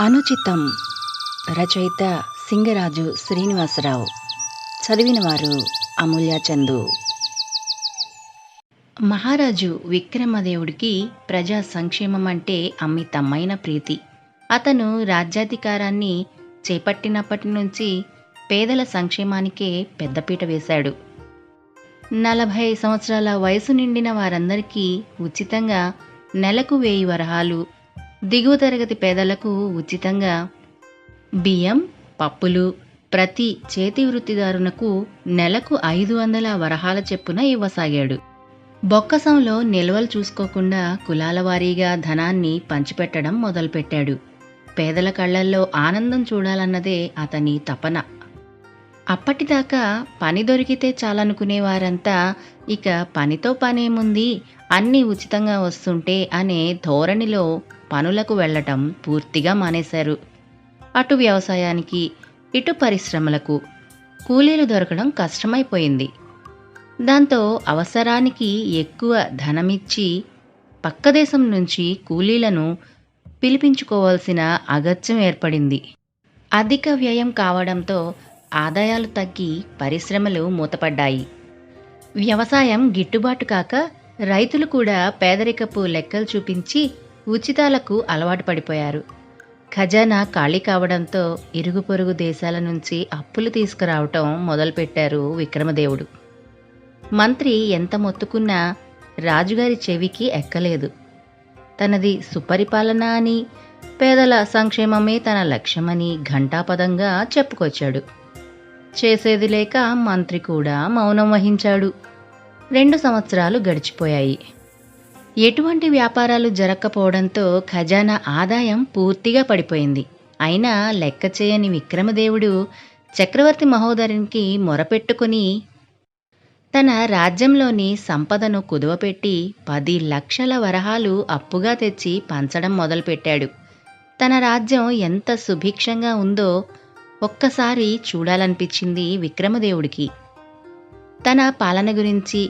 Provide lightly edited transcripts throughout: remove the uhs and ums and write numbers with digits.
అనుచితం. రచయిత సింగరాజు శ్రీనివాసరావు. చదివినవారు అమూల్య చందు. మహారాజు విక్రమదేవుడికి ప్రజా సంక్షేమం అంటే అమితమైన ప్రీతి. అతను రాజ్యాధికారాన్ని చేపట్టినప్పటి నుంచి పేదల సంక్షేమానికే పెద్దపీట వేశాడు. 40 సంవత్సరాల వయసు నిండిన వారందరికీ ఉచితంగా నెలకు 1000 వరహాలు, దిగువ తరగతి పేదలకు ఉచితంగా బియ్యం, పప్పులు, ప్రతి చేతి వృత్తిదారునకు నెలకు 500 వరహాల చెప్పున ఇవ్వసాగాడు. బొక్కసంలో నిల్వలు చూసుకోకుండా కులాల వారీగా ధనాన్ని పంచిపెట్టడం మొదలుపెట్టాడు. పేదల కళ్లల్లో ఆనందం చూడాలన్నదే అతని తపన. అప్పటిదాకా పని దొరికితే చాలనుకునేవారంతా ఇక పనితో పనేముంది, అన్నీ ఉచితంగా వస్తుంటే అనే ధోరణిలో పనులకు వెళ్లటం పూర్తిగా మానేశారు. అటు వ్యవసాయానికి, ఇటు పరిశ్రమలకు కూలీలు దొరకడం కష్టమైపోయింది. దాంతో అవసరానికి ఎక్కువ ధనమిచ్చి పక్క దేశం నుంచి కూలీలను పిలిపించుకోవాల్సిన అగత్యం ఏర్పడింది. అధిక వ్యయం కావడంతో ఆదాయాలు తగ్గి పరిశ్రమలు మూతపడ్డాయి. వ్యవసాయం గిట్టుబాటు కాక రైతులు కూడా పేదరికపు లెక్కలు చూపించి ఉచితాలకు అలవాటు పడిపోయారు. ఖజానా ఖాళీ కావడంతో ఇరుగు పొరుగు దేశాల నుంచి అప్పులు తీసుకురావటం మొదలుపెట్టారు విక్రమదేవుడు. మంత్రి ఎంత మొత్తుకున్నా రాజుగారి చెవికి ఎక్కలేదు. తనది సుపరిపాలన అని, పేదల సంక్షేమమే తన లక్ష్యమని ఘంటాపదంగా చెప్పుకొచ్చాడు. చేసేది లేక మంత్రి కూడా మౌనం వహించాడు. 2 సంవత్సరాలు గడిచిపోయాయి. ఎటువంటి వ్యాపారాలు జరగకపోవడంతో ఖజానా ఆదాయం పూర్తిగా పడిపోయింది. అయినా లెక్క చేయని విక్రమదేవుడు చక్రవర్తి మహోదరునికి మొరపెట్టుకుని తన రాజ్యంలోని సంపదను కుదువపెట్టి 10 లక్షల వరహాలు అప్పుగా తెచ్చి పంచడం మొదలుపెట్టాడు. తన రాజ్యం ఎంత సుభిక్షంగా ఉందో ఒక్కసారి చూడాలనిపించింది విక్రమదేవుడికి. తన పాలన గురించి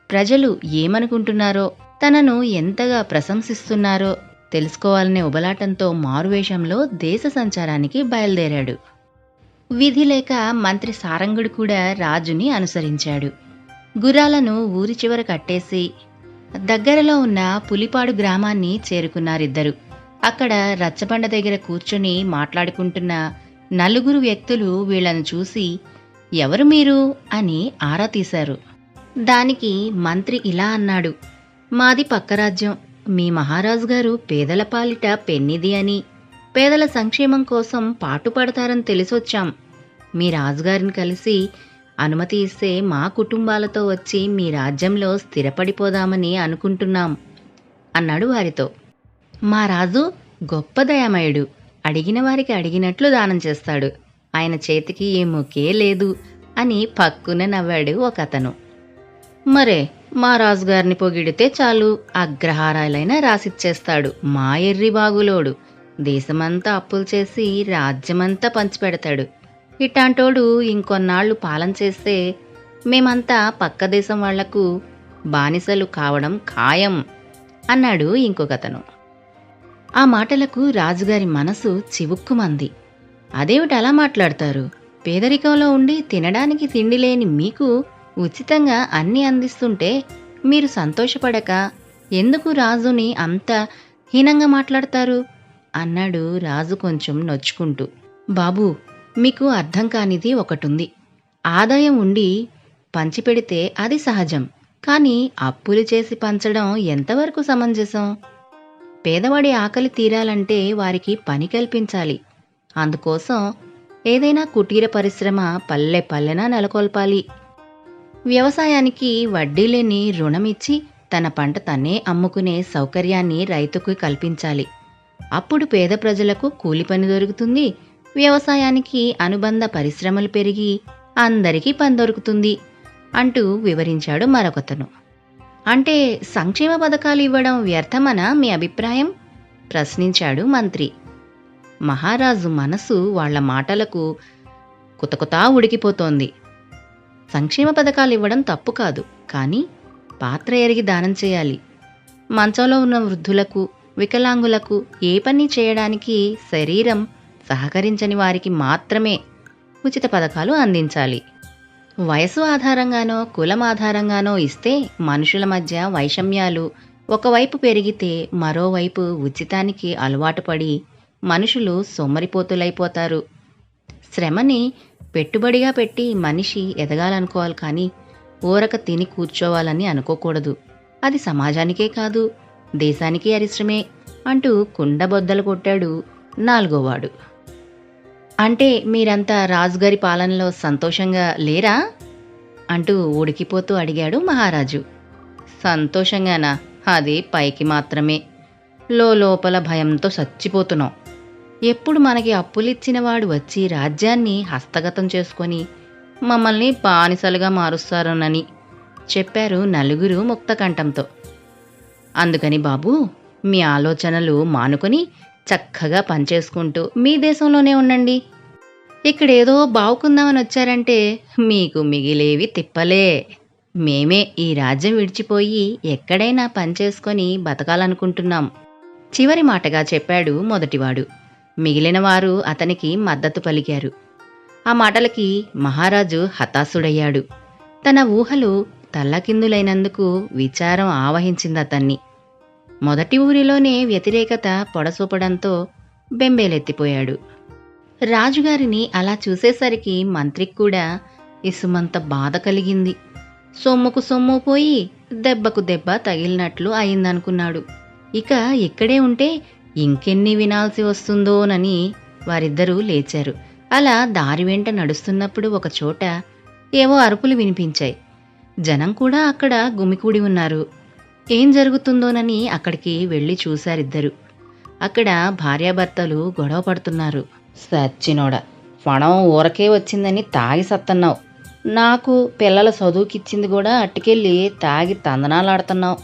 ప్రజలు ఏమనుకుంటున్నారో, తనను ఎంతగా ప్రశంసిస్తున్నారో తెలుసుకోవాలనే ఉబలాటంతో మారువేషంలో దేశ సంచారానికి బయలుదేరాడు. విధి లేక మంత్రి సారంగుడు కూడా రాజుని అనుసరించాడు. గుర్రాలను ఊరి చివర కట్టేసి దగ్గరలో ఉన్న పులిపాడు గ్రామాన్ని చేరుకున్నారిద్దరు. అక్కడ రచ్చబండ దగ్గర కూర్చుని మాట్లాడుకుంటున్న 4 వ్యక్తులు వీళ్లను చూసి ఎవరు మీరు అని ఆరా తీశారు. దానికి మంత్రి ఇలా అన్నాడు, మాది పక్క రాజ్యం. మీ మహారాజు గారు పేదల పాలిట పెన్నిది అని, పేదల సంక్షేమం కోసం పాటుపడతారని తెలిసొచ్చాం. మీ రాజుగారిని కలిసి అనుమతి ఇస్తే మా కుటుంబాలతో వచ్చి మీ రాజ్యంలో స్థిరపడిపోదామని అనుకుంటున్నాం అన్నాడు వారితో. మా రాజు గొప్ప దయామయుడు. అడిగిన వారికి అడిగినట్లు దానం చేస్తాడు. ఆయన చేతికి ఏ ముఖే లేదు అని పక్కున నవ్వాడు ఒకతను. మరే మా రాజుగారిని పొగిడితే చాలు, అగ్రహారాలైనా రాసిచ్చేస్తాడు. మా ఎర్రి బాగులోడు దేశమంతా అప్పులు చేసి రాజ్యమంతా పంచిపెడతాడు. ఇట్లాంటోడు ఇంకొన్నాళ్లు పాలన చేస్తే మేమంతా పక్క దేశం వాళ్లకు బానిసలు కావడం ఖాయం అన్నాడు ఇంకొకతను. ఆ మాటలకు రాజుగారి మనసు చివుక్కుమంది. అదేమిటి అలా మాట్లాడతారు? పేదరికంలో ఉండి తినడానికి తిండి లేని మీకు ఉచితంగా అన్నీ అందిస్తుంటే మీరు సంతోషపడక ఎందుకు రాజుని అంత హీనంగా మాట్లాడతారు అన్నాడు రాజు కొంచెం నొచ్చుకుంటూ. బాబూ, మీకు అర్థం కానిది ఒకటుంది. ఆదాయం ఉండి పంచిపెడితే అది సహజం. కానీ అప్పులు చేసి పంచడం ఎంతవరకు సమంజసం? పేదవాడి ఆకలి తీరాలంటే వారికి పని కల్పించాలి. అందుకోసం ఏదైనా కుటీర పరిశ్రమ పల్లె పల్లెన నెలకొల్పాలి. వ్యవసాయానికి వడ్డీ లేని రుణమిచ్చి తన పంట తనే అమ్ముకునే సౌకర్యాన్ని రైతుకు కల్పించాలి. అప్పుడు పేద ప్రజలకు కూలి పని దొరుకుతుంది. వ్యవసాయానికి అనుబంధ పరిశ్రమలు పెరిగి అందరికీ పని దొరుకుతుంది అంటూ వివరించాడు మరొకతను. అంటే సంక్షేమ పథకాలు ఇవ్వడం వ్యర్థమనా మీ అభిప్రాయం? ప్రశ్నించాడు మంత్రి. మహారాజు మనసు వాళ్ల మాటలకు కుతకుతా ఉడికిపోతోంది. సంక్షేమ పథకాలు ఇవ్వడం తప్పు కాదు, కానీ పాత్ర ఎరిగి దానం చేయాలి. మంచంలో ఉన్న వృద్ధులకు, వికలాంగులకు ఏ పని చేయడానికి శరీరం సహకరించని వారికి మాత్రమే ఉచిత పథకాలు అందించాలి. వయసు ఆధారంగానో కులం ఆధారంగానో ఇస్తే మనుషుల మధ్య వైషమ్యాలు ఒకవైపు పెరిగితే మరోవైపు ఉచితానికి అలవాటు పడి మనుషులు సోమరిపోతులైపోతారు. శ్రమని పెట్టుబడిగా పెట్టి మనిషి ఎదగాలనుకోవాలి, కానీ ఊరక తిని కూర్చోవాలని అనుకోకూడదు. అది సమాజానికే కాదు దేశానికి అరిశ్రమే అంటూ కుండబొద్దలు కొట్టాడు నాలుగోవాడు. అంటే మీరంతా రాజుగారి పాలనలో సంతోషంగా లేరా అంటూ ఉడికిపోతూ అడిగాడు మహారాజు. సంతోషంగానా? అది పైకి మాత్రమే, లోపల భయంతో చచ్చిపోతున్నాం. ఎప్పుడు మనకి అప్పులిచ్చిన వాడు వచ్చి రాజ్యాన్ని హస్తగతం చేసుకొని మమ్మల్ని బానిసలుగా మారుస్తారోనని చెప్పారు నలుగురు ముక్తకంఠంతో. అందుకని బాబూ, మీ ఆలోచనలు మానుకొని చక్కగా పనిచేసుకుంటూ మీ దేశంలోనే ఉండండి. ఇక్కడేదో బావుకుందామని వచ్చారంటే మీకు మిగిలేవి తిప్పలే. మేమే ఈ రాజ్యం విడిచిపోయి ఎక్కడైనా పనిచేసుకొని బతకాలనుకుంటున్నాం చివరి మాటగా చెప్పాడు మొదటివాడు. మిగిలిన వారు అతనికి మద్దతు పలికారు. ఆ మాటలకి మహారాజు హతాశుడయ్యాడు. తన ఊహలు తల్లకిందులైనందుకు విచారం ఆవహించిందతన్ని. మొదటి ఊరిలోనే వ్యతిరేకత పొడసూపడంతో బెంబేలెత్తిపోయాడు. రాజుగారిని అలా చూసేసరికి మంత్రికి కూడా ఇసుమంత బాధ కలిగింది. సొమ్ముకు సొమ్ము పోయి దెబ్బకు దెబ్బ తగిలినట్లు అయిందనుకున్నాడు. ఇక ఇక్కడే ఉంటే ఇంకెన్ని వినాల్సి వస్తుందోనని వారిద్దరూ లేచారు. అలా దారి వెంట నడుస్తున్నప్పుడు ఒకచోట ఏవో అరుపులు వినిపించాయి. జనం కూడా అక్కడ గుమికూడి ఉన్నారు. ఏం జరుగుతుందోనని అక్కడికి వెళ్ళి చూశారిద్దరు. అక్కడ భార్యాభర్తలు గొడవ పడుతున్నారు. సచ్చినోడ, పణం ఊరకే వచ్చిందని తాగి సత్తన్నావు. నాకు పిల్లల చదువుకిచ్చింది కూడా అట్టుకెళ్ళి తాగి తందనాలాడుతున్నావు.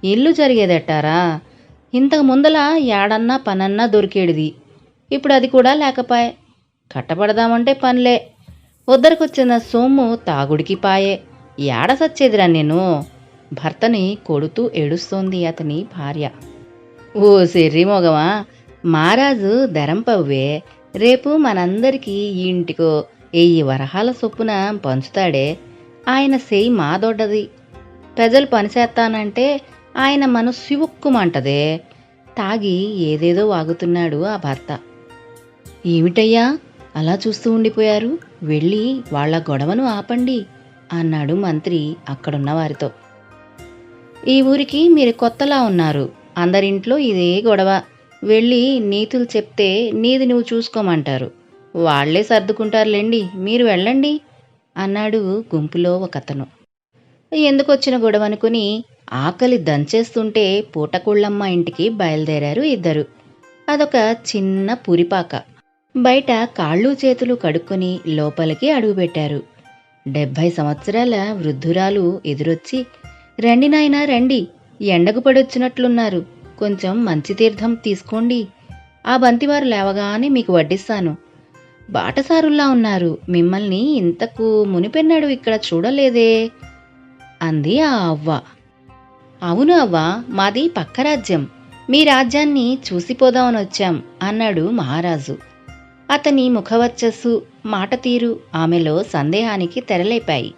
ఇల్లు జరిగేదెట్టారా? ఇంతకు ముందల ఏడన్నా పనన్నా దొరికేడిది. ఇప్పుడు అది కూడా లేకపాయే. కట్టపడదామంటే పనిలే. ఉద్దరికొచ్చిన సొమ్ము తాగుడికి పాయే. ఏడ సచ్చేదిరా నేను? భర్తని కొడుతూ ఏడుస్తోంది అతని భార్య. ఓ సెర్రి మొగమా, మహారాజు ధరంపవ్వే. రేపు మనందరికీ ఇంటికో 1000 వరహాల చొప్పున పంచుతాడే. ఆయన సెయ్యి మాదొడ్డది. ప్రజలు పనిచేస్తానంటే ఆయన మనసు సివుక్కుమంటదే. తాగి ఏదేదో వాగుతున్నాడు ఆ భర్త. ఏమిటయ్యా అలా చూస్తూ ఉండిపోయారు? వెళ్ళి వాళ్ల గొడవను ఆపండి అన్నాడు మంత్రి అక్కడున్న వారితో. ఈ ఊరికి మీరు కొత్తలా ఉన్నారు. అందరింట్లో ఇదే గొడవ. వెళ్ళి నీతులు చెప్తే నీది నువ్వు చూసుకోమంటారు. వాళ్లే సర్దుకుంటారులేండి, మీరు వెళ్ళండి అన్నాడు గుంపులో ఒకతను. ఎందుకొచ్చిన గొడవనుకుని ఆకలి దంచేస్తుంటే పూటకుళ్ళమ్మ ఇంటికి బయలుదేరారు ఇద్దరు. అదొక చిన్న పురిపాక. బయట కాళ్ళు చేతులు కడుక్కొని లోపలికి అడుగుపెట్టారు. 70 సంవత్సరాల వృద్ధురాలు ఎదురొచ్చి, రండి నాయనా రండి, ఎండకు పడొచ్చినట్లున్నారు, కొంచెం మంచి తీర్థం తీసుకోండి. ఆ బంతివారు లేవగానే మీకు వడ్డిస్తాను. బాటసారుల్లా ఉన్నారు, మిమ్మల్ని ఇంతకు మునిపెన్నాడు ఇక్కడ చూడలేదే అంది ఆ అవ్వ. అవును అవ్వ, మాది పక్క రాజ్యం. మీ రాజ్యాన్ని చూసిపోదామని వచ్చాం అన్నాడు మహారాజు. అతని ముఖవర్చస్సు, మాట తీరు ఆమెలో సందేహానికి తెరలేపాయి.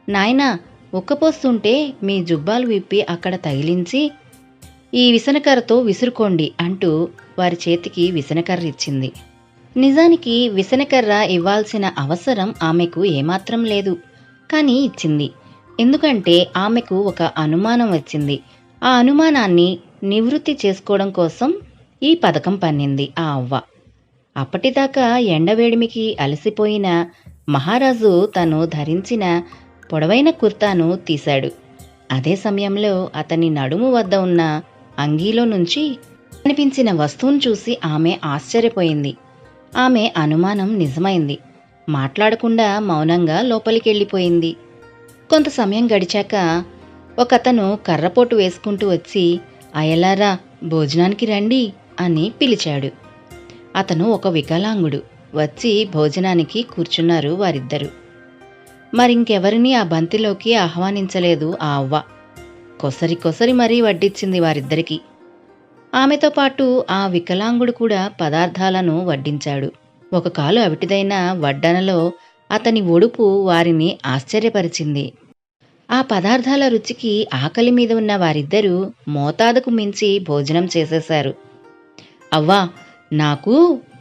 నాయనా, ఉక్కపోస్తుంటే మీ జుబ్బాలు విప్పి అక్కడ తగిలించి ఈ విసనకర్రతో విసురుకోండి అంటూ వారి చేతికి విసనకర్ర ఇచ్చింది. నిజానికి విసనకర్ర ఇవ్వాల్సిన అవసరం ఆమెకు ఏమాత్రం లేదు, కానీ ఇచ్చింది. ఎందుకంటే ఆమెకు ఒక అనుమానం వచ్చింది. ఆ అనుమానాన్ని నివృత్తి చేసుకోవడం కోసం ఈ పథకం పన్నింది ఆ అవ్వ. అప్పటిదాకా ఎండవేడిమికి అలసిపోయిన మహారాజు తను ధరించిన పొడవైన కుర్తాను తీశాడు. అదే సమయంలో అతని నడుము వద్ద ఉన్న అంగీలో నుంచి కనిపించిన వస్తువును చూసి ఆమె ఆశ్చర్యపోయింది. ఆమె అనుమానం నిజమైంది. మాట్లాడకుండా మౌనంగా లోపలికెళ్ళిపోయింది. కొంత సమయం గడిచాక ఒకతను కర్రపోటు వేసుకుంటూ వచ్చి, అయలారా భోజనానికి రండి అని పిలిచాడు. అతను ఒక వికలాంగుడు. వచ్చి భోజనానికి కూర్చున్నారు వారిద్దరూ. మరింకెవరినీ ఆ బంతిలోకి ఆహ్వానించలేదు ఆ అవ్వ. కొసరి కొసరి మరీ వడ్డిచ్చింది వారిద్దరికీ. ఆమెతో పాటు ఆ వికలాంగుడు కూడా పదార్థాలను వడ్డించాడు. ఒక కాలు అవిటిదైన వడ్డనలో అతని ఒడుపు వారిని ఆశ్చర్యపరిచింది. ఆ పదార్థాల రుచికి ఆకలి మీద ఉన్న వారిద్దరూ మోతాదుకు మించి భోజనం చేసేశారు. అవ్వా, నాకు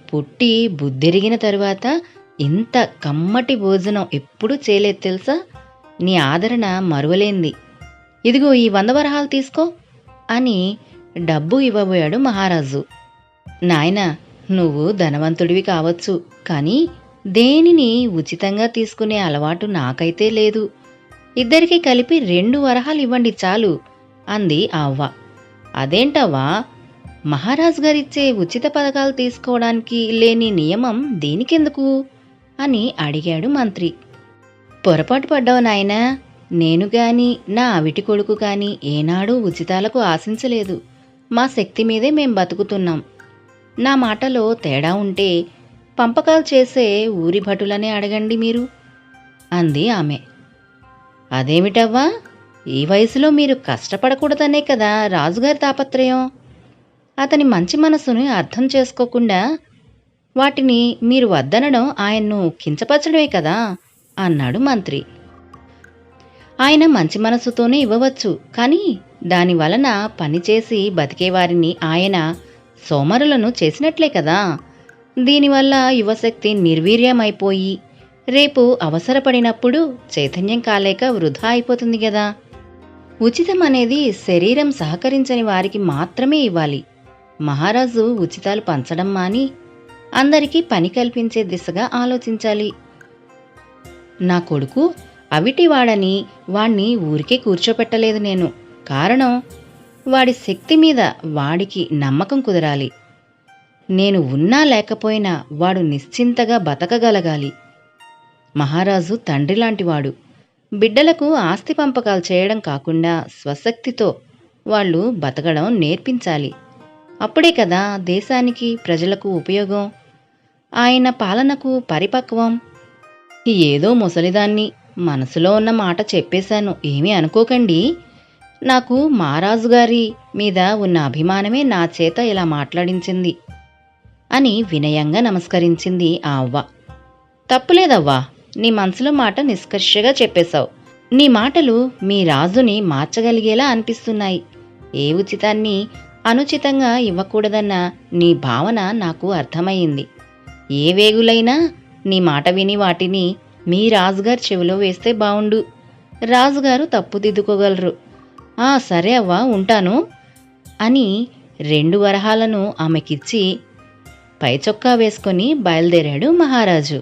పుట్టి బుద్ధిరిగిన తరువాత ఇంత కమ్మటి భోజనం ఎప్పుడూ చేయలేదు తెలుసా? నీ ఆదరణ మరువలేంది. ఇదిగో ఈ 100 వరహాలు తీసుకో అని డబ్బు ఇవ్వబోయాడు మహారాజు. నాయనా, నువ్వు ధనవంతుడివి కావచ్చు, కానీ దేనిని ఉచితంగా తీసుకునే అలవాటు నాకైతే లేదు. ఇద్దరికీ కలిపి 2 వరహాలు ఇవ్వండి చాలు అంది ఆ అవ్వ. అదేంటవ్వా, మహారాజు గారిచ్చే ఉచిత పథకాలు తీసుకోవడానికి లేని నియమం దీనికెందుకు అని అడిగాడు మంత్రి. పొరపాటు పడ్డావు నాయనా. నేను గాని నా అవిటి కొడుకు కాని ఏనాడూ ఉచితాలకు ఆశించలేదు. మా శక్తి మీదే మేం బతుకుతున్నాం. నా మాటలో తేడా ఉంటే పంపకాలు చేసే ఊరి భటులనే అడగండి మీరు అంది ఆమె. అదేమిటవ్వా, ఈ వయసులో మీరు కష్టపడకూడదనే కదా రాజుగారి తాపత్రయం. అతని మంచి మనసుని అర్థం చేసుకోకుండా వాటిని మీరు వద్దనడం ఆయన్ను కించపరచడమే కదా అన్నాడు మంత్రి. ఆయన మంచి మనసుతోనే ఇవ్వవచ్చు, కానీ దాని వలన పనిచేసి బతికేవారిని ఆయన సోమరులను చేసినట్లే కదా. దీనివల్ల యువశక్తి నిర్వీర్యమైపోయి రేపు అవసరపడినప్పుడు చైతన్యం కాలేక వృధా అయిపోతుంది గదా. ఉచితం అనేది శరీరం సహకరించని వారికి మాత్రమే ఇవ్వాలి. మహారాజు ఉచితాలు పంచడం మాని అందరికీ పని కల్పించే దిశగా ఆలోచించాలి. నా కొడుకు అవిటివాడని వాణ్ణి ఊరికే కూర్చోపెట్టలేదు నేను. కారణం, వాడి శక్తి మీద వాడికి నమ్మకం కుదరాలి. నేను ఉన్నా లేకపోయినా వాడు నిశ్చింతగా బతకగలగాలి. మహారాజు తండ్రిలాంటివాడు. బిడ్డలకు ఆస్తి పంపకాలు చేయడం కాకుండా స్వశక్తితో వాళ్ళు బతకడం నేర్పించాలి. అప్పుడే కదా దేశానికి ప్రజలకు ఉపయోగం, ఆయన పాలనకు పరిపక్వం. ఏదో ముసలిదాన్ని మనసులో ఉన్న మాట చెప్పేశాను, ఏమీ అనుకోకండి. నాకు మహారాజుగారి మీద ఉన్న అభిమానమే నా చేత ఇలా మాట్లాడించింది అని వినయంగా నమస్కరించింది ఆ అవ్వ. తప్పులేదవ్వా, నీ మనసులో మాట నిష్కర్షగా చెప్పేశావు. నీ మాటలు మీ రాజుని మార్చగలిగేలా అనిపిస్తున్నాయి. ఏ ఉచితాన్ని అనుచితంగా ఇవ్వకూడదన్న నీ భావన నాకు అర్థమయ్యింది. ఏ వేగులైనా నీ మాట విని వాటిని మీ రాజుగారు చెవిలో వేస్తే బావుండు. రాజుగారు తప్పుదిద్దుకోగలరు. సరే అవ్వా, ఉంటాను అని 2 వరహాలను ఆమెకిచ్చి పైచొక్కా వేసుకొని బయలుదేరాడు మహారాజు.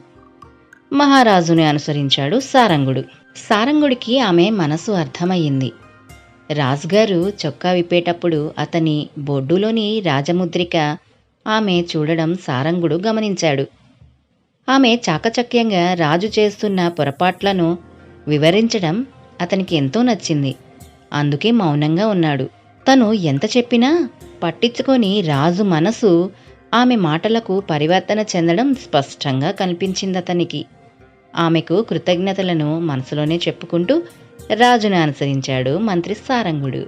మహారాజుని అనుసరించాడు సారంగుడు. సారంగుడికి ఆమె మనసు అర్థమయ్యింది. రాజుగారు చొక్కా విప్పేటప్పుడు అతని బొడ్డులోని రాజముద్రిక ఆమె చూడడం సారంగుడు గమనించాడు. ఆమె చాకచక్యంగా రాజు చేస్తున్న పొరపాట్లను వివరించడం అతనికి ఎంతో నచ్చింది. అందుకే మౌనంగా ఉన్నాడు. తను ఎంత చెప్పినా పట్టించుకొని రాజు మనసు ఆమె మాటలకు పరివర్తన చెందడం స్పష్టంగా కనిపించిందతనికి. ఆమెకు కృతజ్ఞతలను మనసులోనే చెప్పుకుంటూ రాజును అనుసరించాడు మంత్రి సారంగుడు.